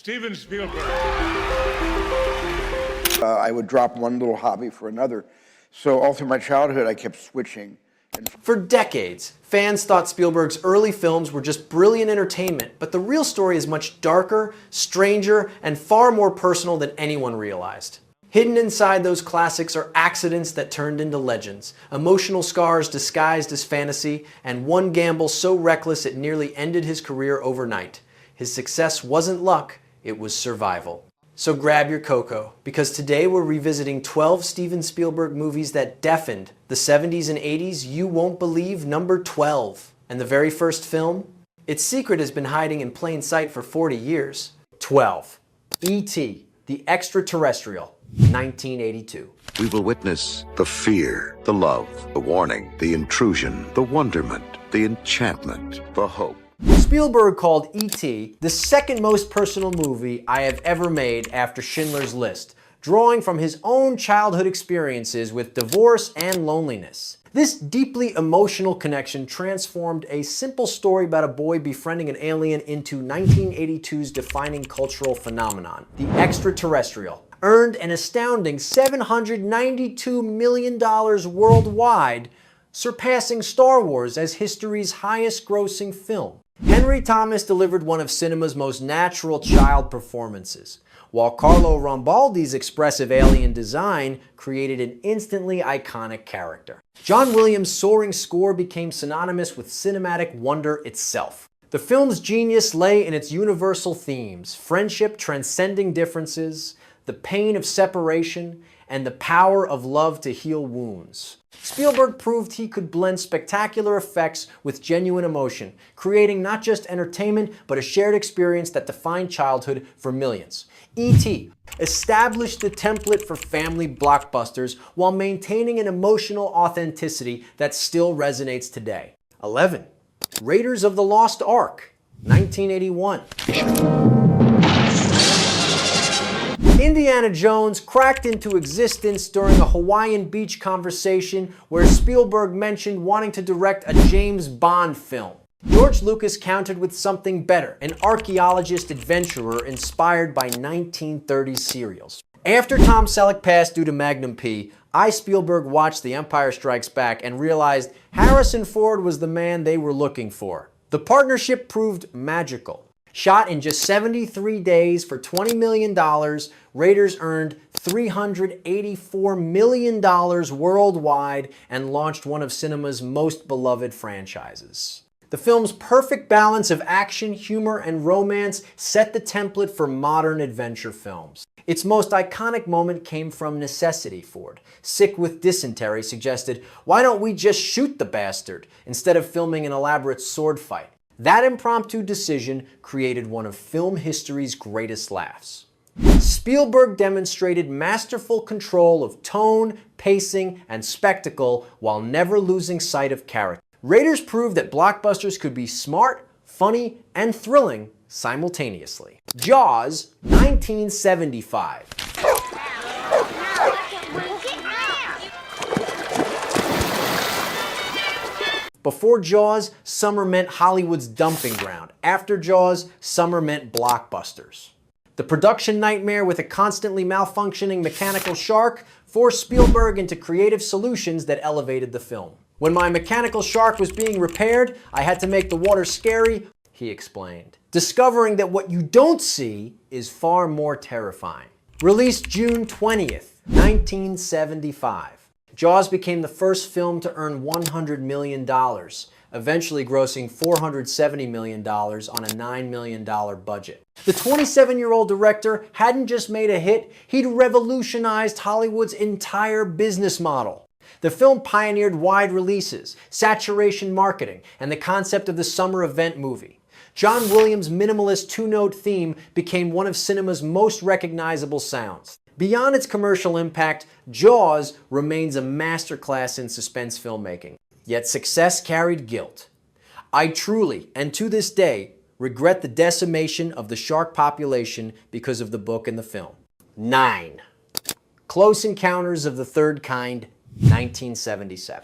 Steven Spielberg. I would drop one little hobby for another. So all through my childhood, I kept switching. For decades, fans thought Spielberg's early films were just brilliant entertainment, but the real story is much darker, stranger, and far more personal than anyone realized. Hidden inside those classics are accidents that turned into legends, emotional scars disguised as fantasy, and one gamble so reckless it nearly ended his career overnight. His success wasn't luck, it was survival. So grab your cocoa, because today we're revisiting 12 Steven Spielberg movies that deafened the 70s and 80s. You won't believe number 12. And the very first film? Its secret has been hiding in plain sight for 40 years. 12. E.T., the Extraterrestrial, 1982. We will witness the fear, the love, the warning, the intrusion, the wonderment, the enchantment, the hope. Spielberg called E.T. the second most personal movie I have ever made after Schindler's List, drawing from his own childhood experiences with divorce and loneliness. This deeply emotional connection transformed a simple story about a boy befriending an alien into 1982's defining cultural phenomenon, The Extraterrestrial. Earned an astounding $792 million worldwide, surpassing Star Wars as history's highest-grossing film. Henry Thomas delivered one of cinema's most natural child performances, while Carlo Rambaldi's expressive alien design created an instantly iconic character. John Williams' soaring score became synonymous with cinematic wonder itself. The film's genius lay in its universal themes: friendship transcending differences, the pain of separation, and the power of love to heal wounds. Spielberg proved he could blend spectacular effects with genuine emotion, creating not just entertainment, but a shared experience that defined childhood for millions. E.T. established the template for family blockbusters while maintaining an emotional authenticity that still resonates today. 11. Raiders of the Lost Ark, 1981. Indiana Jones cracked into existence during a Hawaiian beach conversation where Spielberg mentioned wanting to direct a James Bond film. George Lucas countered with something better, an archaeologist adventurer inspired by 1930s serials. After Tom Selleck passed due to Magnum P, Spielberg watched The Empire Strikes Back and realized Harrison Ford was the man they were looking for. The partnership proved magical. Shot in just 73 days for $20 million, Raiders earned $384 million worldwide and launched one of cinema's most beloved franchises. The film's perfect balance of action, humor, and romance set the template for modern adventure films. Its most iconic moment came from necessity. Ford, sick with dysentery, suggested, "Why don't we just shoot the bastard instead of filming an elaborate sword fight?" That impromptu decision created one of film history's greatest laughs. Spielberg demonstrated masterful control of tone, pacing, and spectacle while never losing sight of character. Raiders proved that blockbusters could be smart, funny, and thrilling simultaneously. Jaws, 1975. Before Jaws, summer meant Hollywood's dumping ground. After Jaws, summer meant blockbusters. The production nightmare with a constantly malfunctioning mechanical shark forced Spielberg into creative solutions that elevated the film. "When my mechanical shark was being repaired, I had to make the water scary," he explained, discovering that what you don't see is far more terrifying. Released June 20th, 1975. Jaws became the first film to earn $100 million, eventually grossing $470 million on a $9 million budget. The 27-year-old director hadn't just made a hit, he'd revolutionized Hollywood's entire business model. The film pioneered wide releases, saturation marketing, and the concept of the summer event movie. John Williams' minimalist two-note theme became one of cinema's most recognizable sounds. Beyond its commercial impact, Jaws remains a masterclass in suspense filmmaking. Yet success carried guilt. I truly, and to this day, regret the decimation of the shark population because of the book and the film. 9. Close Encounters of the Third Kind, 1977.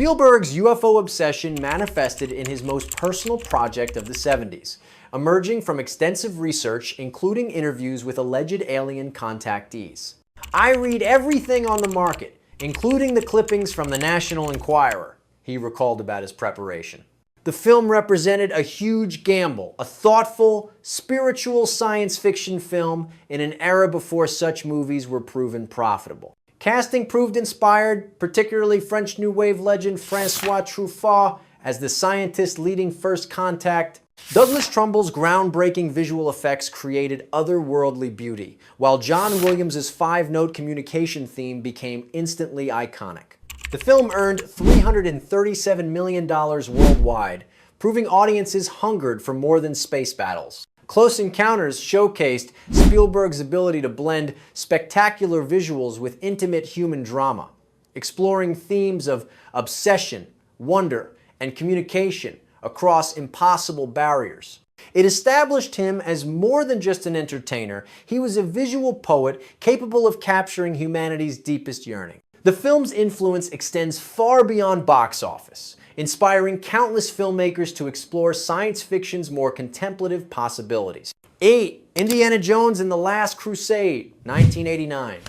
Spielberg's UFO obsession manifested in his most personal project of the 70s, emerging from extensive research, including interviews with alleged alien contactees. "I read everything on the market, including the clippings from the National Enquirer," he recalled about his preparation. The film represented a huge gamble, a thoughtful, spiritual science fiction film in an era before such movies were proven profitable. Casting proved inspired, particularly French New Wave legend François Truffaut as the scientist leading First Contact. Douglas Trumbull's groundbreaking visual effects created otherworldly beauty, while John Williams' five-note communication theme became instantly iconic. The film earned $337 million worldwide, proving audiences hungered for more than space battles. Close Encounters showcased Spielberg's ability to blend spectacular visuals with intimate human drama, exploring themes of obsession, wonder, and communication across impossible barriers. It established him as more than just an entertainer. He was a visual poet capable of capturing humanity's deepest yearning. The film's influence extends far beyond box office, inspiring countless filmmakers to explore science fiction's more contemplative possibilities. 8. Indiana Jones and the Last Crusade, 1989.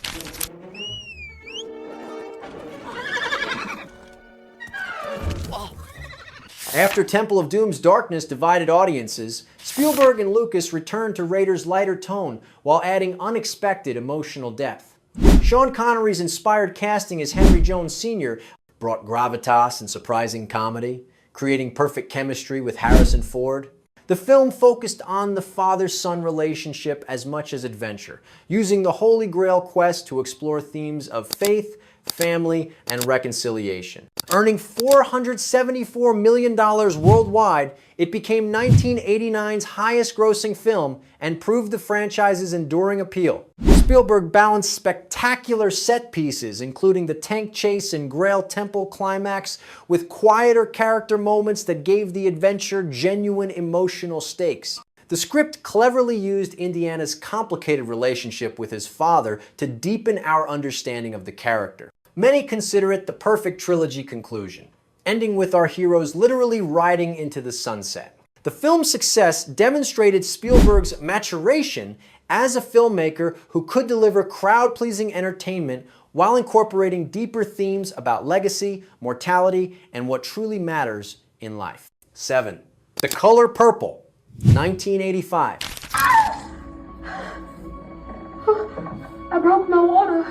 After Temple of Doom's darkness divided audiences, Spielberg and Lucas returned to Raiders' lighter tone while adding unexpected emotional depth. Sean Connery's inspired casting as Henry Jones Sr. brought gravitas and surprising comedy, creating perfect chemistry with Harrison Ford. The film focused on the father-son relationship as much as adventure, using the Holy Grail quest to explore themes of faith, family, and reconciliation. Earning $474 million worldwide, it became 1989's highest-grossing film and proved the franchise's enduring appeal. Spielberg balanced spectacular set pieces, including the tank chase and Grail Temple climax, with quieter character moments that gave the adventure genuine emotional stakes. The script cleverly used Indiana's complicated relationship with his father to deepen our understanding of the character. Many consider it the perfect trilogy conclusion, ending with our heroes literally riding into the sunset. The film's success demonstrated Spielberg's maturation as a filmmaker who could deliver crowd-pleasing entertainment while incorporating deeper themes about legacy, mortality, and what truly matters in life. 7. The Color Purple, 1985. I broke my water.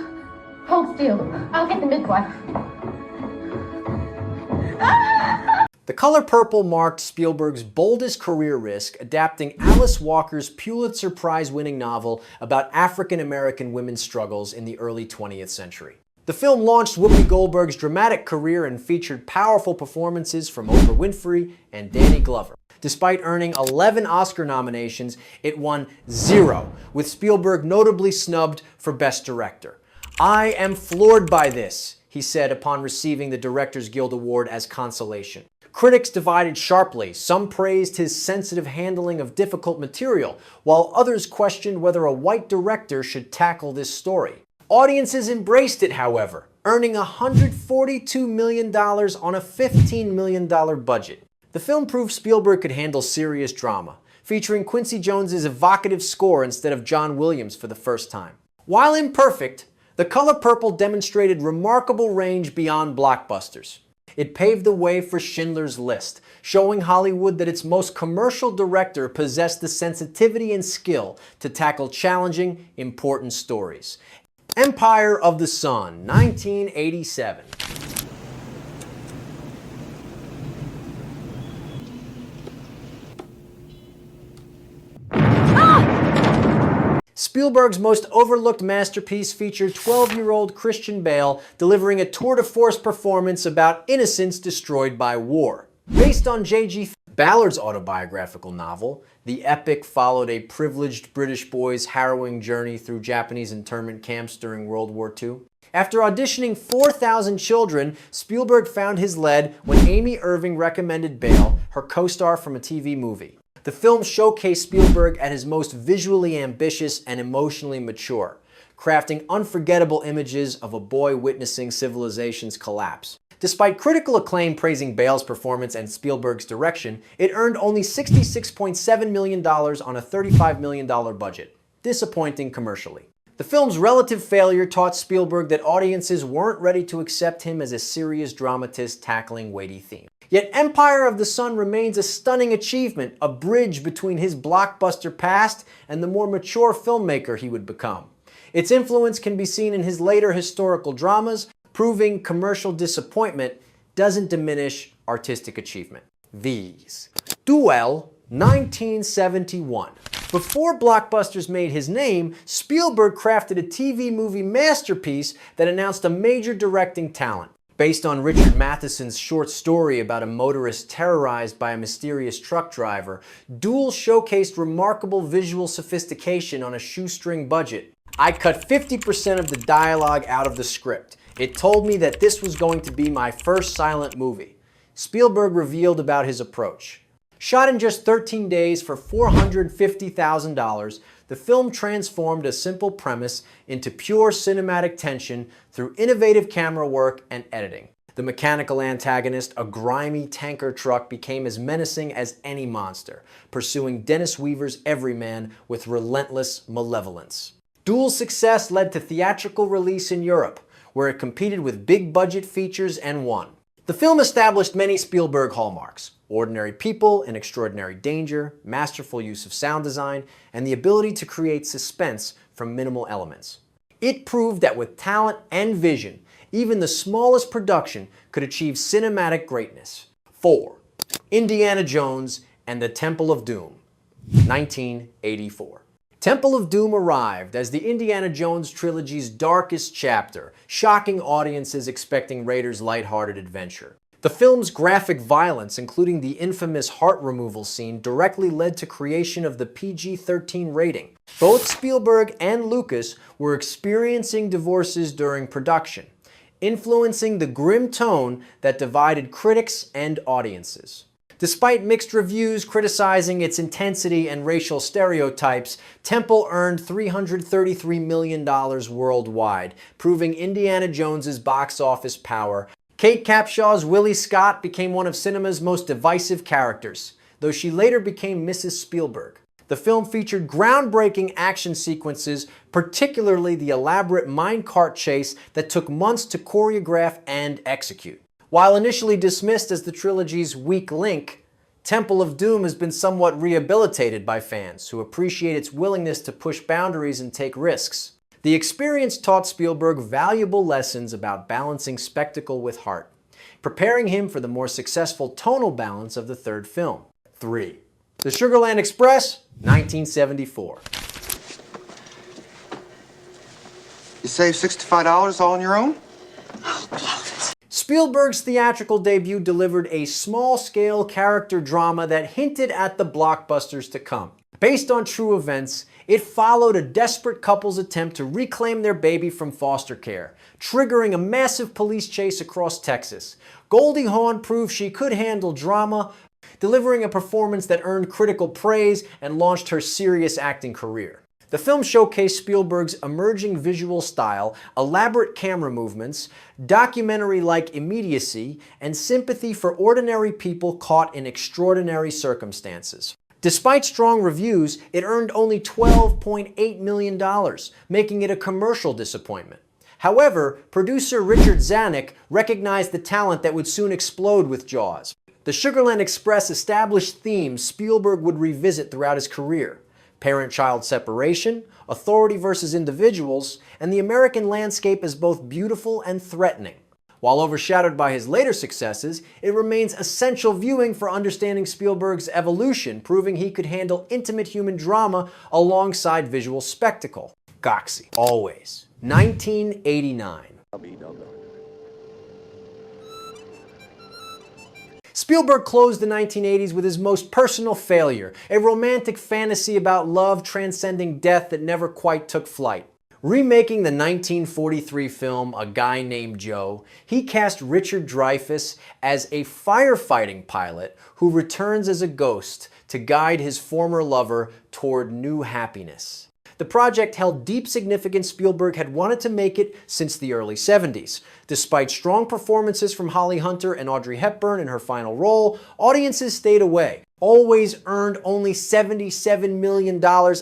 Hold still. I'll get the midwife. The Color Purple marked Spielberg's boldest career risk, adapting Alice Walker's Pulitzer Prize-winning novel about African-American women's struggles in the early 20th century. The film launched Whoopi Goldberg's dramatic career and featured powerful performances from Oprah Winfrey and Danny Glover. Despite earning 11 Oscar nominations, it won 0, with Spielberg notably snubbed for Best Director. "I am floored by this," he said upon receiving the Directors Guild Award as consolation. Critics divided sharply. Some praised his sensitive handling of difficult material, while others questioned whether a white director should tackle this story. Audiences embraced it, however, earning $142 million on a $15 million budget. The film proved Spielberg could handle serious drama, featuring Quincy Jones's evocative score instead of John Williams for the first time. While imperfect, The Color Purple demonstrated remarkable range beyond blockbusters. It paved the way for Schindler's List, showing Hollywood that its most commercial director possessed the sensitivity and skill to tackle challenging, important stories. Empire of the Sun, 1987. Spielberg's most overlooked masterpiece featured 12-year-old Christian Bale delivering a tour-de-force performance about innocence destroyed by war. Based on J.G. Ballard's autobiographical novel, the epic followed a privileged British boy's harrowing journey through Japanese internment camps during World War II. After auditioning 4,000 children, Spielberg found his lead when Amy Irving recommended Bale, her co-star from a TV movie. The film showcased Spielberg at his most visually ambitious and emotionally mature, crafting unforgettable images of a boy witnessing civilization's collapse. Despite critical acclaim praising Bale's performance and Spielberg's direction, it earned only $66.7 million on a $35 million budget, disappointing commercially. The film's relative failure taught Spielberg that audiences weren't ready to accept him as a serious dramatist tackling weighty themes. Yet Empire of the Sun remains a stunning achievement, a bridge between his blockbuster past and the more mature filmmaker he would become. Its influence can be seen in his later historical dramas, proving commercial disappointment doesn't diminish artistic achievement. These. Duel, 1971. Before Blockbusters made his name, Spielberg crafted a TV movie masterpiece that announced a major directing talent. Based on Richard Matheson's short story about a motorist terrorized by a mysterious truck driver, Duel showcased remarkable visual sophistication on a shoestring budget. I cut 50% of the dialogue out of the script. It told me that this was going to be my first silent movie. Spielberg revealed about his approach. Shot in just 13 days for $450,000, the film transformed a simple premise into pure cinematic tension through innovative camera work and editing. The mechanical antagonist, a grimy tanker truck, became as menacing as any monster, pursuing Dennis Weaver's everyman with relentless malevolence. Duel's success led to theatrical release in Europe, where it competed with big-budget features and won. The film established many Spielberg hallmarks: ordinary people in extraordinary danger, masterful use of sound design, and the ability to create suspense from minimal elements. It proved that with talent and vision, even the smallest production could achieve cinematic greatness. 4. Indiana Jones and the Temple of Doom, 1984. Temple of Doom arrived as the Indiana Jones trilogy's darkest chapter, shocking audiences expecting Raiders' lighthearted adventure. The film's graphic violence, including the infamous heart removal scene, directly led to creation of the PG-13 rating. Both Spielberg and Lucas were experiencing divorces during production, influencing the grim tone that divided critics and audiences. Despite mixed reviews criticizing its intensity and racial stereotypes, Temple earned $333 million worldwide, proving Indiana Jones's box office power. Kate Capshaw's Willie Scott became one of cinema's most divisive characters, though she later became Mrs. Spielberg. The film featured groundbreaking action sequences, particularly the elaborate minecart chase that took months to choreograph and execute. While initially dismissed as the trilogy's weak link, Temple of Doom has been somewhat rehabilitated by fans who appreciate its willingness to push boundaries and take risks. The experience taught Spielberg valuable lessons about balancing spectacle with heart, preparing him for the more successful tonal balance of the third film. 3. The Sugarland Express, 1974. You saved $65 all on your own? Spielberg's theatrical debut delivered a small-scale character drama that hinted at the blockbusters to come. Based on true events, it followed a desperate couple's attempt to reclaim their baby from foster care, triggering a massive police chase across Texas. Goldie Hawn proved she could handle drama, delivering a performance that earned critical praise and launched her serious acting career. The film showcased Spielberg's emerging visual style, elaborate camera movements, documentary-like immediacy, and sympathy for ordinary people caught in extraordinary circumstances. Despite strong reviews, it earned only $12.8 million, making it a commercial disappointment. However, producer Richard Zanuck recognized the talent that would soon explode with Jaws. The Sugarland Express established themes Spielberg would revisit throughout his career: parent-child separation, authority versus individuals, and the American landscape as both beautiful and threatening. While overshadowed by his later successes, it remains essential viewing for understanding Spielberg's evolution, proving he could handle intimate human drama alongside visual spectacle. Goxie. Always. 1989. Spielberg closed the 1980s with his most personal failure, a romantic fantasy about love transcending death that never quite took flight. Remaking the 1943 film A Guy Named Joe, he cast Richard Dreyfuss as a firefighting pilot who returns as a ghost to guide his former lover toward new happiness. The project held deep significance. Spielberg had wanted to make it since the early 70s. Despite strong performances from Holly Hunter and Audrey Hepburn in her final role, audiences stayed away. Always earned only $77 million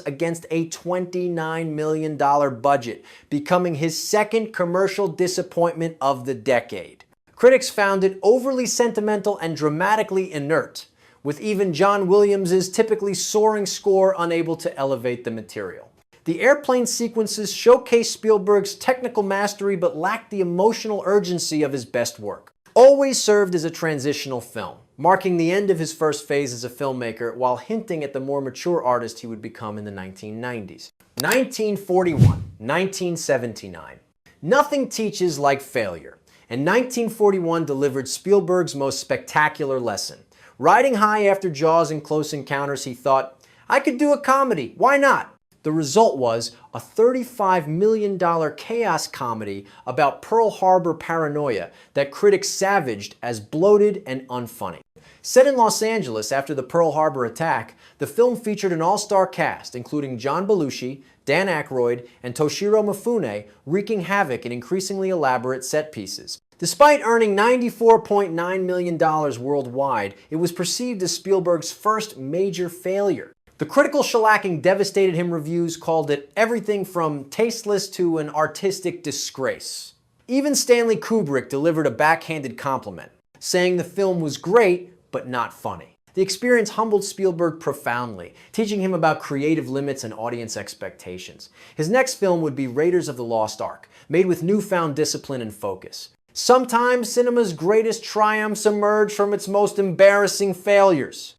against a $29 million budget, becoming his second commercial disappointment of the decade. Critics found it overly sentimental and dramatically inert, with even John Williams' typically soaring score unable to elevate the material. The airplane sequences showcased Spielberg's technical mastery but lacked the emotional urgency of his best work. Always served as a transitional film, marking the end of his first phase as a filmmaker while hinting at the more mature artist he would become in the 1990s. 1941, 1979. Nothing teaches like failure, and 1941 delivered Spielberg's most spectacular lesson. Riding high after Jaws and Close Encounters, he thought, I could do a comedy, why not? The result was a $35 million chaos comedy about Pearl Harbor paranoia that critics savaged as bloated and unfunny. Set in Los Angeles after the Pearl Harbor attack, the film featured an all-star cast including John Belushi, Dan Aykroyd, and Toshiro Mifune, wreaking havoc in increasingly elaborate set pieces. Despite earning $94.9 million worldwide, it was perceived as Spielberg's first major failure. The critical shellacking devastated him. Reviews called it everything from tasteless to an artistic disgrace. Even Stanley Kubrick delivered a backhanded compliment, saying the film was great, but not funny. The experience humbled Spielberg profoundly, teaching him about creative limits and audience expectations. His next film would be Raiders of the Lost Ark, made with newfound discipline and focus. Sometimes cinema's greatest triumphs emerge from its most embarrassing failures.